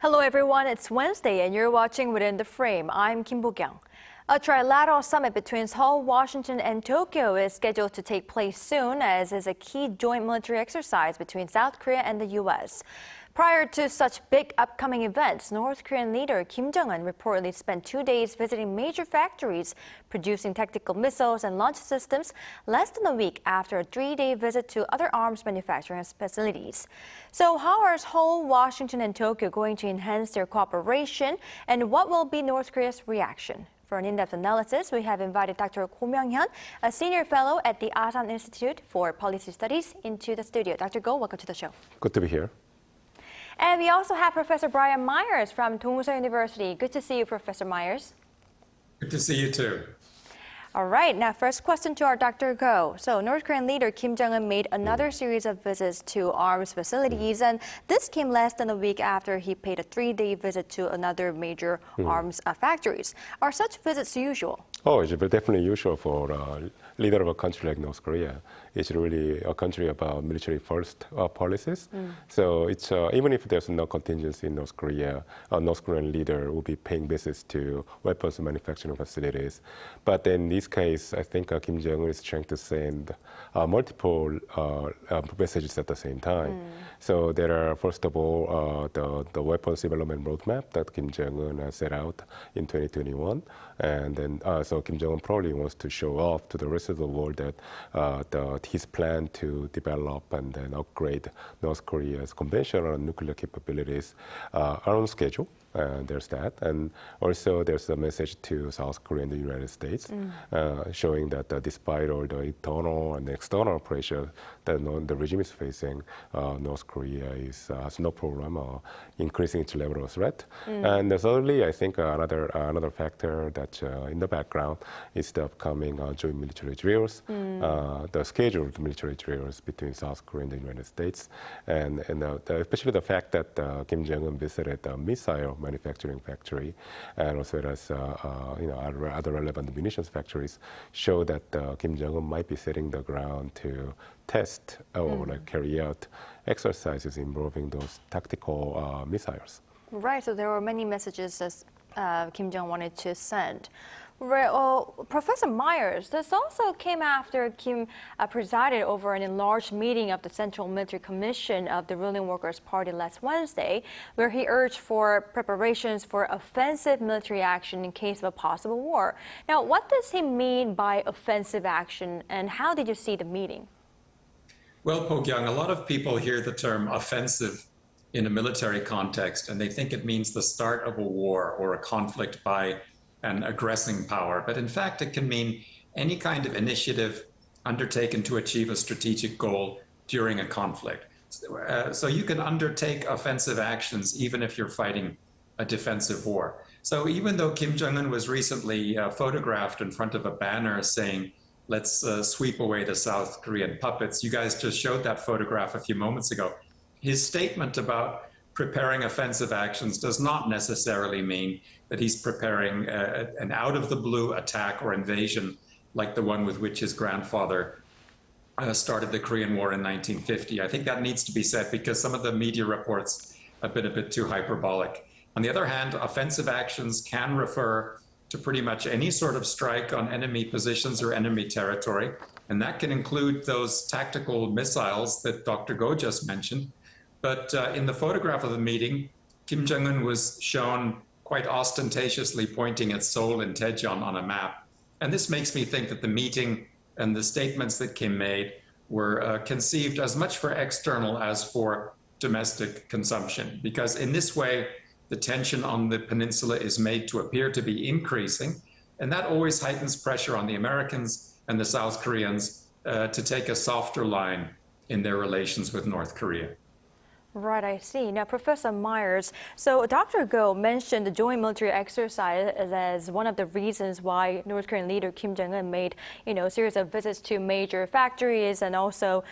Hello everyone, it's Wednesday and you're watching Within the Frame. I'm Kim Bo-kyung. A trilateral summit between Seoul, Washington and Tokyo is scheduled to take place soon, as is a key joint military exercise between South Korea and the U.S. Prior to such big upcoming events, North Korean leader Kim Jong-un reportedly spent 2 days visiting major factories producing tactical missiles and launch systems, less than a week after a 3-day visit to other arms manufacturing facilities. So how are Seoul, Washington and Tokyo going to enhance their cooperation, and what will be North Korea's reaction? For an in-depth analysis, we have invited Doctor Go Myong-hyun, a senior fellow at the Asan Institute for Policy Studies, into the studio. Dr. Go, welcome to the show. Good to be here. And we also have Professor Brian Myers from Dongseo University. Good to see you, Professor Myers. Good to see you too. All right, now first question to our Dr. Go. So North Korean leader Kim Jong-un made another series of visits to arms facilities, and this came less than a week after he paid a 3-day visit to another major arms factories. Are such visits usual? Oh, it's definitely usual for a leader of a country like North Korea. It's really a country about military first policies. So it's even if there's no contingency in North Korea, a North Korean leader will be paying visits to weapons manufacturing facilities. But in this case, I think Kim Jong-un is trying to send multiple messages at the same time. So there are, first of all, the weapons development roadmap that Kim Jong-un set out in 2021. And then so Kim Jong-un probably wants to show off to the rest of the world that his plan to develop and then upgrade North Korea's conventional nuclear capabilities are on schedule. There's that. And also there's a message to South Korea and the United States showing that despite all the internal and external pressure that the regime is facing, North Korea has no problem increasing its level of threat. And thirdly, I think another factor that's in the background is the upcoming joint military drills, the scheduled military drills between South Korea and the United States, and especially the fact that Kim Jong-un visited a missile manufacturing factory, and also as other relevant munitions factories, show that Kim Jong-un might be setting the ground to test or carry out exercises involving those tactical missiles. Right, so there were many messages that Kim Jong wanted to send. Right, Professor Myers, this also came after Kim presided over an enlarged meeting of the Central Military Commission of the ruling Workers' Party last Wednesday, where he urged for preparations for offensive military action in case of a possible war. Now, what does he mean by offensive action, and how did you see the meeting? Well, Bo-kyung, a lot of people hear the term offensive in a military context, and they think it means the start of a war or a conflict by an aggressing power. But in fact, it can mean any kind of initiative undertaken to achieve a strategic goal during a conflict. So you can undertake offensive actions even if you're fighting a defensive war. So even though Kim Jong-un was recently photographed in front of a banner saying, let's sweep away the South Korean puppets, you guys just showed that photograph a few moments ago. His statement about preparing offensive actions does not necessarily mean that he's preparing an out-of-the-blue attack or invasion like the one with which his grandfather started the Korean War in 1950. I think that needs to be said because some of the media reports have been a bit too hyperbolic. On the other hand, offensive actions can refer to pretty much any sort of strike on enemy positions or enemy territory, and that can include those tactical missiles that Dr. Go just mentioned. But in the photograph of the meeting, Kim Jong-un was shown quite ostentatiously pointing at Seoul and Daejeon on a map. And this makes me think that the meeting and the statements that Kim made were conceived as much for external as for domestic consumption. Because in this way, the tension on the peninsula is made to appear to be increasing. And that always heightens pressure on the Americans and the South Koreans to take a softer line in their relations with North Korea. Right, I see. Now, Professor Myers, so Dr. Go mentioned the joint military exercise as one of the reasons why North Korean leader Kim Jong-un made, a series of visits to major factories and also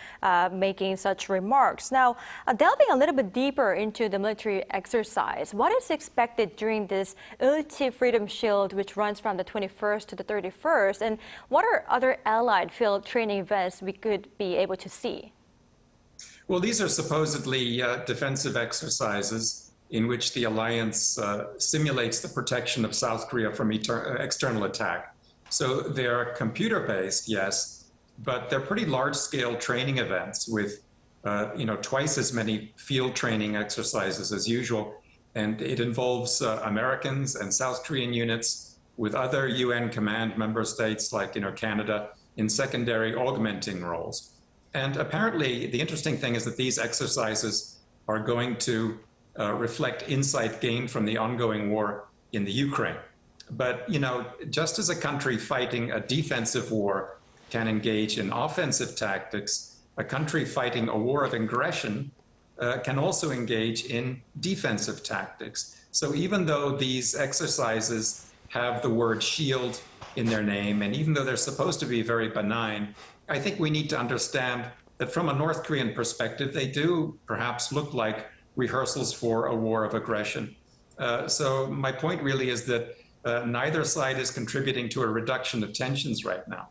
making such remarks. Now, delving a little bit deeper into the military exercise, what is expected during this Ulti Freedom Shield, which runs from the 21st to the 31st, and what are other allied field training events we could be able to see? Well, these are supposedly defensive exercises in which the alliance simulates the protection of South Korea from external attack. So they are computer-based, yes, but they're pretty large-scale training events with twice as many field training exercises as usual. And it involves Americans and South Korean units with other UN command member states like Canada in secondary augmenting roles. And apparently, the interesting thing is that these exercises are going to reflect insight gained from the ongoing war in the Ukraine. But, just as a country fighting a defensive war can engage in offensive tactics, a country fighting a war of aggression can also engage in defensive tactics. So even though these exercises have the word shield in their name, and even though they're supposed to be very benign, I think we need to understand that from a North Korean perspective, they do perhaps look like rehearsals for a war of aggression. So my point really is that neither side is contributing to a reduction of tensions right now.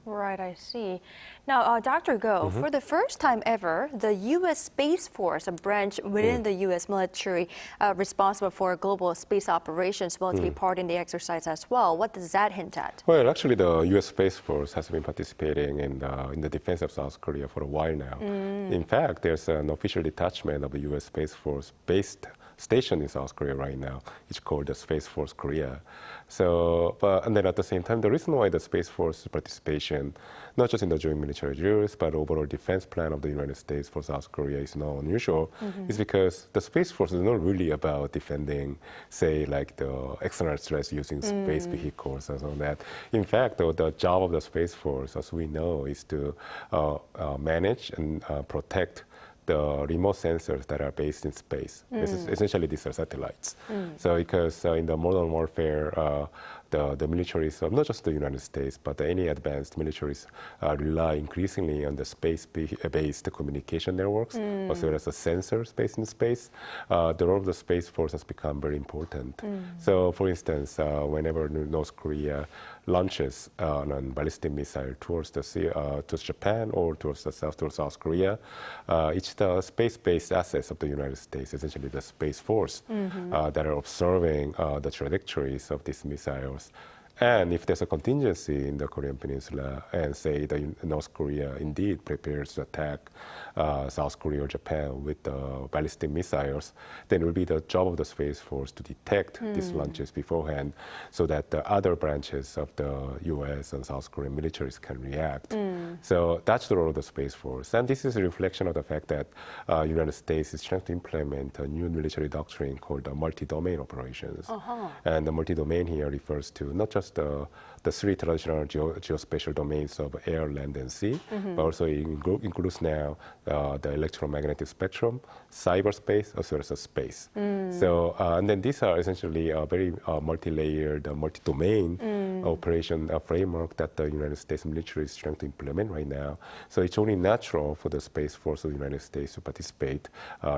Right, I see. Now, Dr. Go, for the first time ever, the U.S. Space Force, a branch within the U.S. military responsible for global space operations, will take part in the exercise as well. What does that hint at? Well, actually, the U.S. Space Force has been participating in the defense of South Korea for a while now. In fact, there's an official detachment of the U.S. Space Force based station in South Korea right now. It's called the Space Force Korea. So, and then at the same time, the reason why the Space Force participation, not just in the joint military drills, but overall defense plan of the United States for South Korea is not unusual, is because the Space Force is not really about defending, say, like the external threats using space vehicles and so on that. In fact, the job of the Space Force, as we know, is to manage and protect the remote sensors that are based in space. Essentially, these are satellites. So because in the modern warfare, the militaries of not just the United States, but any advanced militaries rely increasingly on the space-based communication networks, as well as the sensors based in space. The role of the Space Force has become very important. So, for instance, whenever North Korea launches a ballistic missile towards Japan or towards South Korea, it's the space-based assets of the United States, essentially the Space Force, that are observing the trajectories of these missiles. And if there's a contingency in the Korean Peninsula and say North Korea indeed prepares to attack South Korea or Japan with ballistic missiles, then it will be the job of the Space Force to detect these launches beforehand so that the other branches of the US and South Korean militaries can react. So that's the role of the Space Force. And this is a reflection of the fact that the United States is trying to implement a new military doctrine called multi-domain operations. And the multi-domain here refers to not just the three traditional geospatial domains of air, land, and sea, but also it includes now the electromagnetic spectrum, cyberspace, as well as space. So, and then these are essentially a very multi-layered, multi-domain operation framework that the United States military is trying to implement right now. So it's only natural for the Space Force of the United States to participate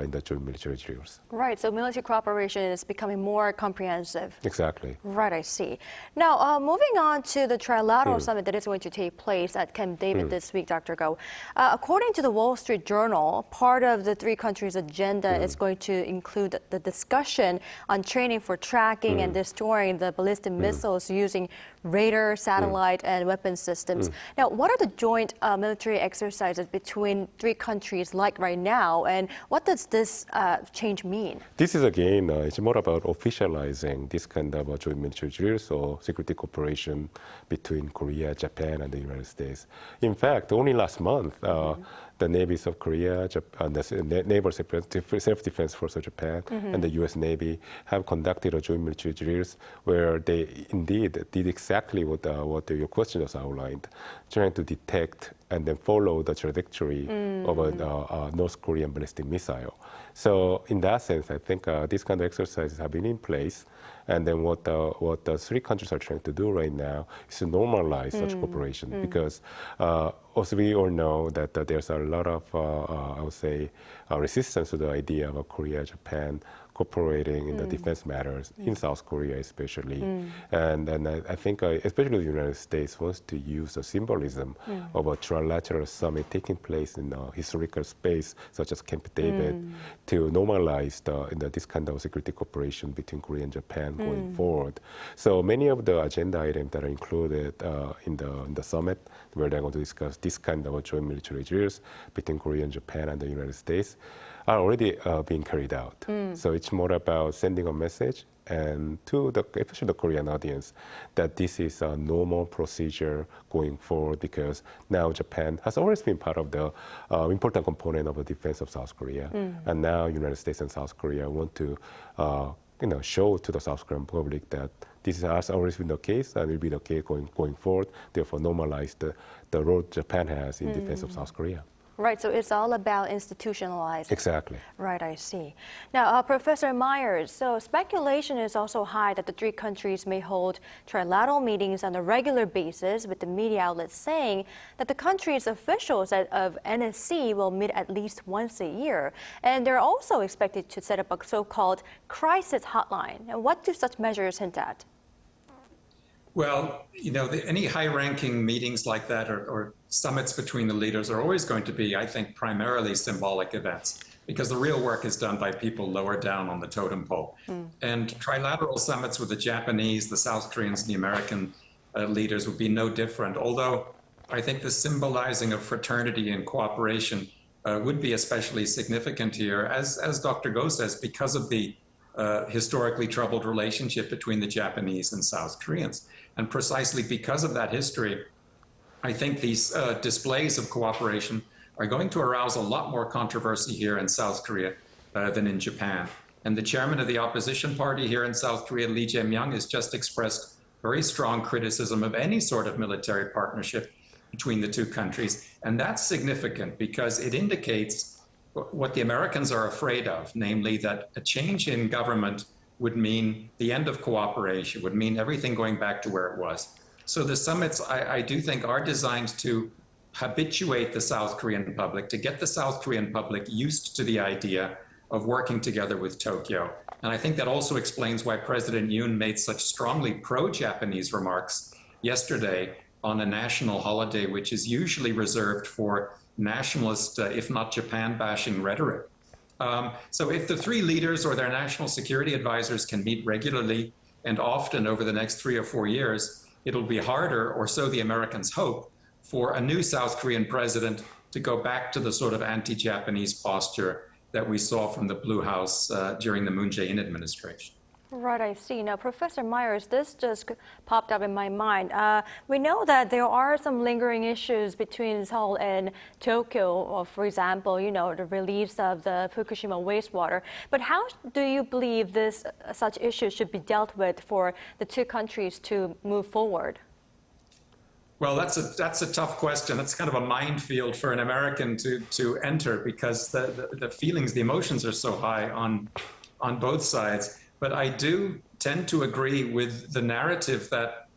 in the joint military drills. Right, so military cooperation is becoming more comprehensive. Exactly. Right, I see. Now, moving on to the Trilateral summit that is going to take place at Camp David this week, Dr. Go. According to the Wall Street Journal, part of the three countries' agenda is going to include the discussion on training for tracking and destroying the ballistic missiles using radar, satellite, and weapon systems. Now, what are the joint military exercises between three countries like right now, and what does this change mean? This is, again, it's more about officializing this kind of joint military drills or security cooperation between Korea, Japan, and the United States. In fact, only last month, the navies of Korea, the Naval Self-Defense Force of Japan, and the U.S. Navy have conducted a joint military drills where they indeed did exactly what your question has outlined, trying to detect and then follow the trajectory of a North Korean ballistic missile. So in that sense, I think these kind of exercises have been in place. And then what the three countries are trying to do right now is to normalize such cooperation, because as we all know that there's a lot of, I would say, resistance to the idea of a Korea-Japan cooperating in the defense matters in South Korea especially. And I think especially the United States wants to use the symbolism of a trilateral summit taking place in a historical space such as Camp David to normalize this kind of security cooperation between Korea and Japan going forward. So many of the agenda items that are included in the summit, where they're going to discuss this kind of joint military drills between Korea and Japan and the United States, are already being carried out. So it's more about sending a message and to especially the Korean audience that this is a normal procedure going forward, because now Japan has always been part of the important component of the defense of South Korea. And now United States and South Korea want to show to the South Korean public that this has always been the case and will be the case going forward, therefore normalize the role Japan has in defense of South Korea. Right, so it's all about institutionalizing. Exactly. Right, I see. Now, Professor Myers, so speculation is also high that the three countries may hold trilateral meetings on a regular basis, with the media outlets saying that the countries' officials of NSC will meet at least once a year. And they're also expected to set up a so-called crisis hotline. And what do such measures hint at? Well, any high-ranking meetings like that or summits between the leaders are always going to be, I think, primarily symbolic events, because the real work is done by people lower down on the totem pole. And trilateral summits with the Japanese, the South Koreans, and the American leaders would be no different, although I think the symbolizing of fraternity and cooperation would be especially significant here, as Dr. Go says, because of the historically troubled relationship between the Japanese and South Koreans. And precisely because of that history, I think these displays of cooperation are going to arouse a lot more controversy here in South Korea than in Japan. And the chairman of the opposition party here in South Korea, Lee Jae-myung, has just expressed very strong criticism of any sort of military partnership between the two countries. And that's significant because it indicates what the Americans are afraid of, namely that a change in government would mean the end of cooperation, would mean everything going back to where it was. So the summits, I do think, are designed to habituate the South Korean public, to get the South Korean public used to the idea of working together with Tokyo. And I think that also explains why President Yoon made such strongly pro-Japanese remarks yesterday on a national holiday, which is usually reserved for nationalist, if not Japan-bashing rhetoric. So if the three leaders or their national security advisors can meet regularly and often over the next 3 or 4 years, it'll be harder, or so the Americans hope, for a new South Korean president to go back to the sort of anti-Japanese posture that we saw from the Blue House during the Moon Jae-in administration. Right, I see. Now, Professor Myers, this just popped up in my mind. We know that there are some lingering issues between Seoul and Tokyo, or for example, the release of the Fukushima wastewater. But how do you believe such issues should be dealt with for the two countries to move forward? Well, that's a tough question. It's kind of a minefield for an American to enter, because the feelings, the emotions are so high on both sides. But I do tend to agree with the narrative that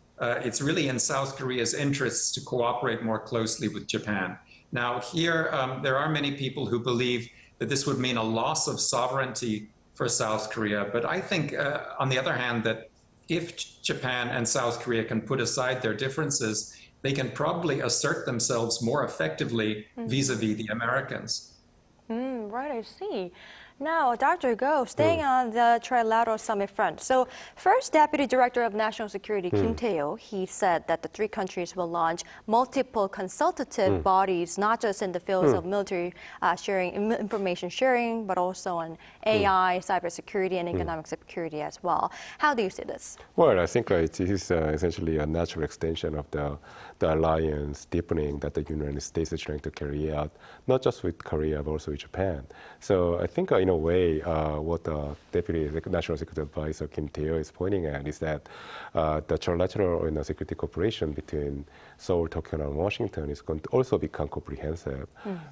it's really in South Korea's interests to cooperate more closely with Japan. Now, here, there are many people who believe that this would mean a loss of sovereignty for South Korea. But I think, on the other hand, that if Japan and South Korea can put aside their differences, they can probably assert themselves more effectively vis-a-vis the Americans. Right, I see. Now, Dr. Go, staying on the trilateral summit front. So, first Deputy Director of National Security, Kim Tae-ho, he said that the three countries will launch multiple consultative bodies, not just in the fields of military sharing, information sharing, but also on AI, cybersecurity, and economic security as well. How do you see this? Well, I think it is essentially a natural extension of the alliance deepening that the United States is trying to carry out, not just with Korea, but also with Japan. So I think in a way, what the Deputy National Security Advisor Kim Tae-ho is pointing at is that the trilateral security cooperation between Seoul, Tokyo, and Washington is going to also become comprehensive.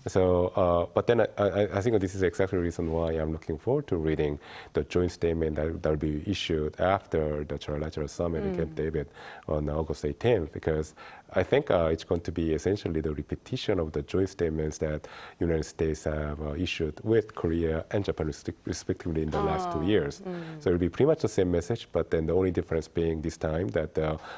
So, but then I think this is exactly the reason why I'm looking forward to reading the joint statement that will be issued after the trilateral summit in Camp David on August 18th, because I think it's going to be essentially the repetition of the joint statements that United States have issued with Korea and Japan respectively in the last 2 years. So it'll be pretty much the same message, but then the only difference being this time that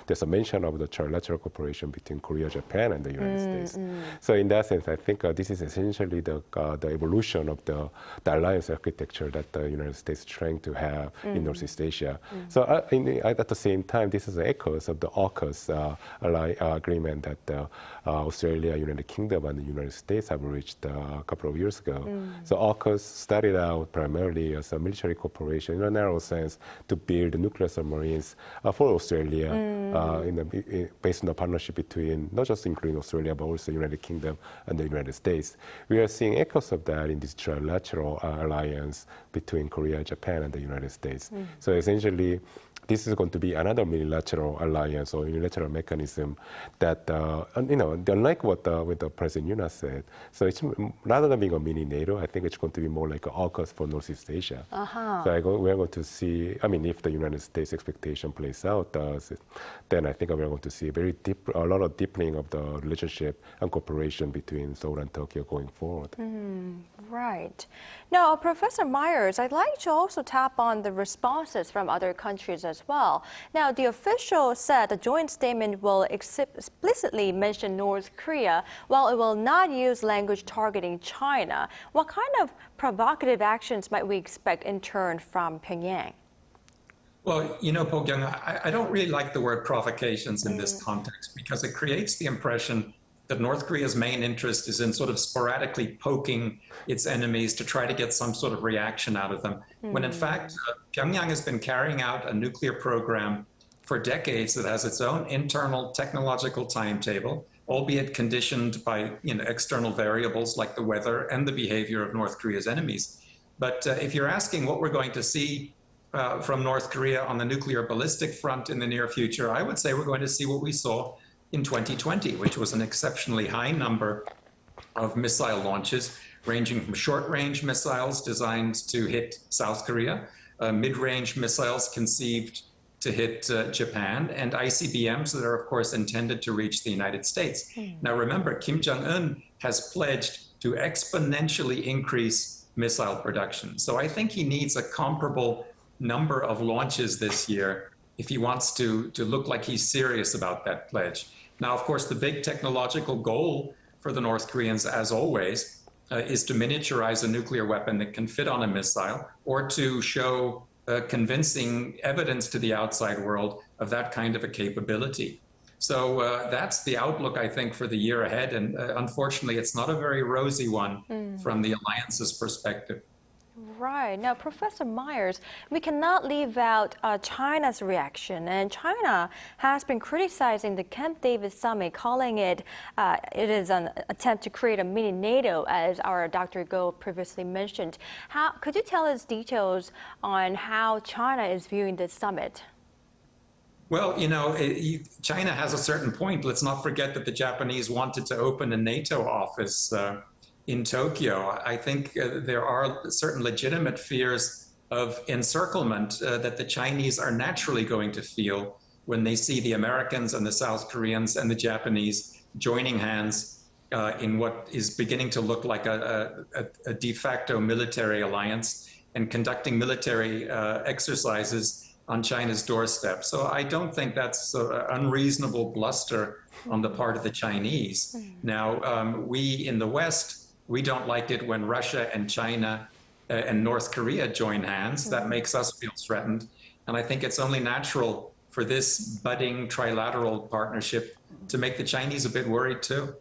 there's a mention of the trilateral cooperation between Korea, Japan, and the United States. So in that sense, I think this is essentially the evolution of the alliance architecture that the United States is trying to have in Northeast Asia. So at the same time, this is echoes of the AUKUS agreement that Australia, United Kingdom, and the United States have reached a couple of years ago. So AUKUS started out primarily as a military cooperation in a narrow sense to build nuclear submarines for Australia based on the partnership between not just including Australia, but also United Kingdom and the United States. We are seeing echoes of that in this trilateral alliance between Korea, Japan, and the United States. So essentially, this is going to be another unilateral alliance or unilateral mechanism that, unlike what President Yoon has said, so it's rather than being a mini NATO, I think it's going to be more like an AUKUS for Northeast Asia. So we're going to see, if the United States expectation plays out, then I think we're going to see a lot of deepening of the relationship and cooperation between Seoul and Tokyo going forward. Right. Now, Professor Myers, I'd like to also tap on the responses from other countries as well. Now, the official said the joint statement will explicitly mention North Korea, while it will not use language targeting China. What kind of provocative actions might we expect in turn from Pyongyang? Well, Po-kyung, I don't really like the word provocations in this context because it creates the impression that North Korea's main interest is in sort of sporadically poking its enemies to try to get some sort of reaction out of them, when in fact, Pyongyang has been carrying out a nuclear program for decades that has its own internal technological timetable, albeit conditioned by external variables like the weather and the behavior of North Korea's enemies. But if you're asking what we're going to see from North Korea on the nuclear ballistic front in the near future, I would say we're going to see what we saw in 2020, which was an exceptionally high number of missile launches, ranging from short-range missiles designed to hit South Korea, mid-range missiles conceived to hit Japan, and ICBMs that are, of course, intended to reach the United States. Now, remember, Kim Jong-un has pledged to exponentially increase missile production. So I think he needs a comparable number of launches this year if he wants to look like he's serious about that pledge. Now, of course, the big technological goal for the North Koreans, as always, is to miniaturize a nuclear weapon that can fit on a missile or to show convincing evidence to the outside world of that kind of a capability. So that's the outlook, I think, for the year ahead. And unfortunately, it's not a very rosy one from the alliance's perspective. Right. Now, Professor Myers, we cannot leave out China's reaction. And China has been criticizing the Camp David summit, calling it is an attempt to create a mini NATO, as our Dr. Go previously mentioned. Could you tell us details on how China is viewing this summit? Well, China has a certain point. Let's not forget that the Japanese wanted to open a NATO office in Tokyo. I think there are certain legitimate fears of encirclement that the Chinese are naturally going to feel when they see the Americans and the South Koreans and the Japanese joining hands in what is beginning to look like a de facto military alliance and conducting military exercises on China's doorstep. So I don't think that's unreasonable bluster on the part of the Chinese. Now, we in the West, we don't like it when Russia and China and North Korea join hands. That makes us feel threatened. And I think it's only natural for this budding trilateral partnership to make the Chinese a bit worried too.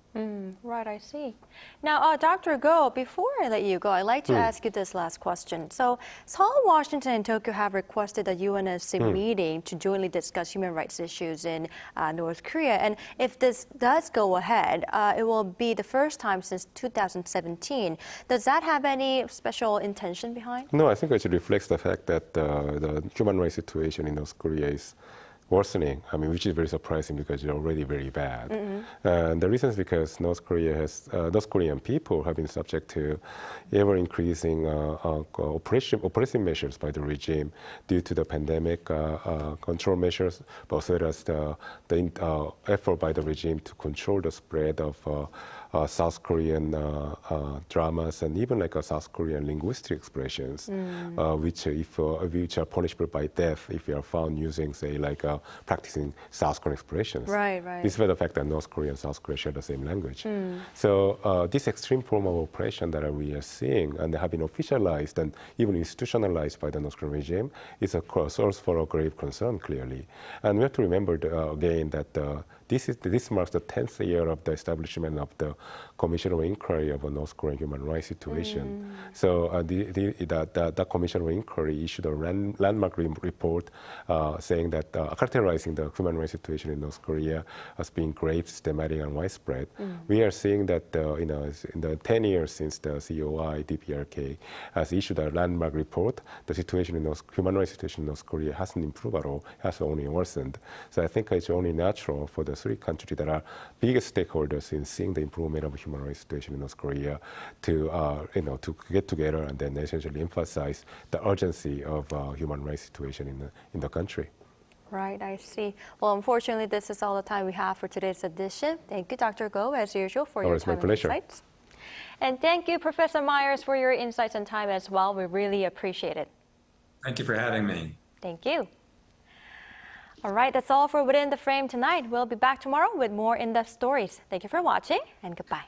Right, I see. Now, Dr. Go, before I let you go, I'd like to ask you this last question. So, Seoul, Washington, and Tokyo have requested a UNSC meeting to jointly discuss human rights issues in North Korea. And if this does go ahead, it will be the first time since 2017. Does that have any special intention behind? No, I think it reflects the fact that the human rights situation in North Korea is worsening. I mean, which is very surprising because it's already very bad. And the reason is because North Korean people have been subject to ever-increasing oppressive measures by the regime due to the pandemic control measures, but also as the effort by the regime to control the spread of South Korean dramas and even like South Korean linguistic expressions, which are punishable by death if you are found using, say, like practicing South Korean expressions. Right, right. Despite the fact that North Korea and South Korea share the same language. So this extreme form of oppression that we are seeing and have been officialized and even institutionalized by the North Korean regime is a source for a grave concern, clearly. And we have to remember again that this marks the 10th year of the establishment of the Commission of Inquiry of a North Korean human rights situation. So the Commission of Inquiry issued a landmark report saying that characterizing the human rights situation in North Korea as being grave, systematic, and widespread. We are seeing that in the 10 years since the COI, DPRK has issued a landmark report, the situation in human rights situation in North Korea hasn't improved at all, has only worsened. So I think it's only natural for the three countries that are biggest stakeholders in seeing the improvement of the human rights situation in North Korea to get together and then essentially emphasize the urgency of human rights situation in the country. Right, I see. Well, unfortunately, this is all the time we have for today's edition. Thank you, Dr. Go, as usual, for your time and insights. And thank you, Professor Myers, for your insights and time as well. We really appreciate it. Thank you for having me. Thank you. All right, that's all for Within the Frame tonight. We'll be back tomorrow with more in-depth stories. Thank you for watching, and goodbye.